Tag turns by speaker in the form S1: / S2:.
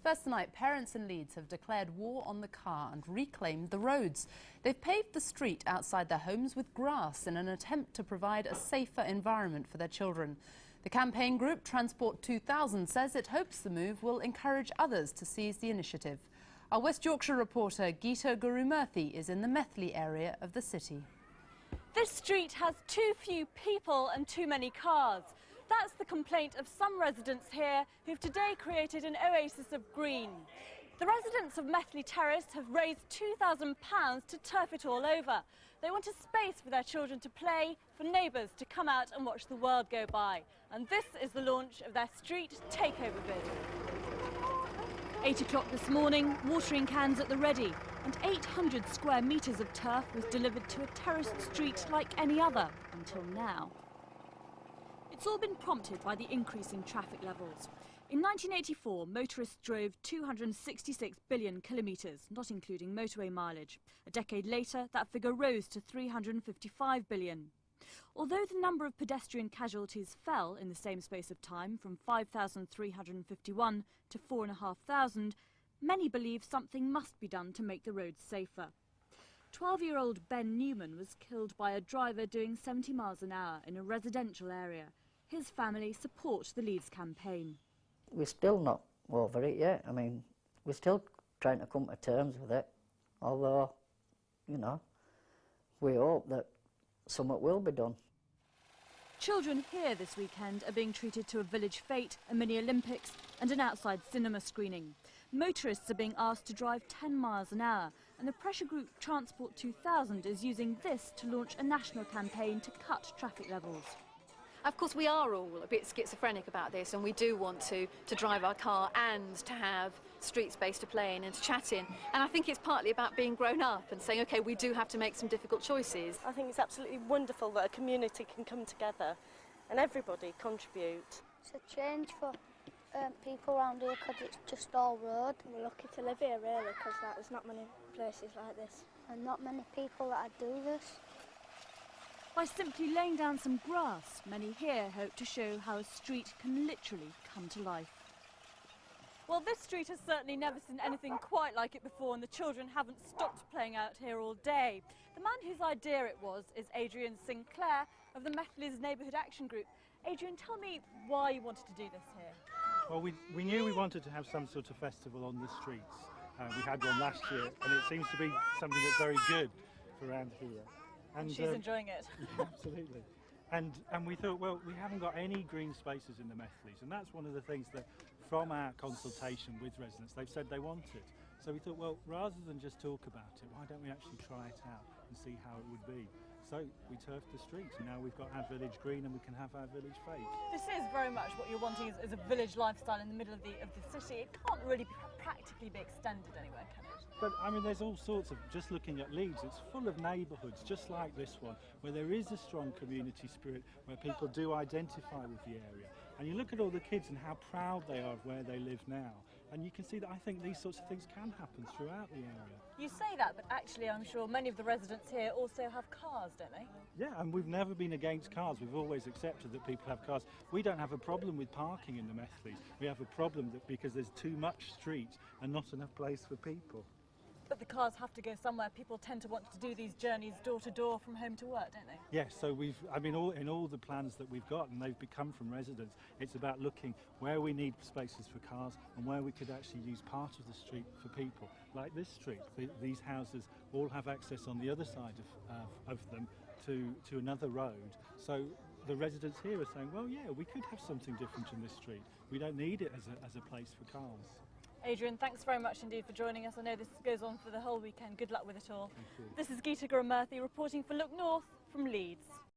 S1: First tonight, parents in Leeds have declared war on the car and reclaimed the roads. They've paved the street outside their homes with grass in an attempt to provide a safer environment for their children. The campaign group Transport 2000 says it hopes the move will encourage others to seize the initiative. Our West Yorkshire reporter Geeta Gurumurthy is in the Methley area of the city.
S2: This street has too few people and too many cars. That's the complaint of some residents here who've today created an oasis of green. The residents of Methley Terrace have raised £2,000 to turf it all over. They want a space for their children to play, for neighbours to come out and watch the world go by. And this is the launch of their street takeover bid. 8 o'clock this morning, watering cans at the ready, and 800 square metres of turf was delivered to a terraced street like any other until now. It's all been prompted by the increase in traffic levels. In 1984, motorists drove 266 billion kilometres, not including motorway mileage. A decade later, that figure rose to 355 billion. Although the number of pedestrian casualties fell in the same space of time from 5,351 to 4,500, many believe something must be done to make the roads safer. 12-year-old Ben Newman was killed by a driver doing 70 miles an hour in a residential area. His family support the Leeds campaign.
S3: We're still not over it yet. I mean, we're still trying to come to terms with it. Although, you know, we hope that something will be done.
S2: Children here this weekend are being treated to a village fete, a mini Olympics and an outside cinema screening. Motorists are being asked to drive 10 miles an hour, and the pressure group Transport 2000 is using this to launch a national campaign to cut traffic levels.
S4: Of course, we are all a bit schizophrenic about this, and we do want to drive our car and to have street space to play in and to chat in. And I think it's partly about being grown up and saying, OK, we do have to make some difficult choices.
S5: I think it's absolutely wonderful that a community can come together and everybody contribute.
S6: It's a change for people around here because it's just all road.
S7: We're lucky to live here, really, because there's not many places like this.
S6: And not many people that do this.
S2: By simply laying down some grass, many here hope to show how a street can literally come to life. Well, this street has certainly never seen anything quite like it before, and the children haven't stopped playing out here all day. The man whose idea it was is Adrian Sinclair of the Methleys Neighbourhood Action Group. Adrian, tell me why you wanted to do this here.
S8: Well, we knew we wanted to have some sort of festival on the streets. We had one last year, and it seems to be something that's very good for around here.
S2: And she's enjoying it.
S8: Absolutely. And we thought, well, we haven't got any green spaces in the Methleys, and that's one of the things that, from our consultation with residents, they've said they wanted. So we thought, well, rather than just talk about it, why don't we actually try it out and see how it would be? So we turfed the streets, and now we've got our village green and we can have our village fete.
S2: This is very much what you're wanting is a village lifestyle in the middle of the city. It can't really practically be extended anywhere, can it?
S8: But I mean, there's all sorts of, just looking at Leeds, it's full of neighbourhoods just like this one, where there is a strong community spirit, where people do identify with the area. And you look at all the kids and how proud they are of where they live now, and you can see that I think these sorts of things can happen throughout the area.
S2: You say that, but actually I'm sure many of the residents here also have cars, don't they?
S8: Yeah, and we've never been against cars. We've always accepted that people have cars. We don't have a problem with parking in the Methleys. We have a problem that because there's too much street and not enough place for people.
S2: But the cars have to go somewhere. People tend to want to do these journeys door to door from home to work, don't they?
S8: Yes, so in all the plans that we've got, and they've become from residents, it's about looking where we need spaces for cars and where we could actually use part of the street for people. Like this street, these houses all have access on the other side of them to another road. So the residents here are saying, well, yeah, we could have something different in this street. We don't need it as a place for cars.
S2: Adrian, thanks very much indeed for joining us. I know this goes on for the whole weekend. Good luck with it all.
S8: Thank you.
S2: This is Geeta Gurumurthy reporting for Look North from Leeds.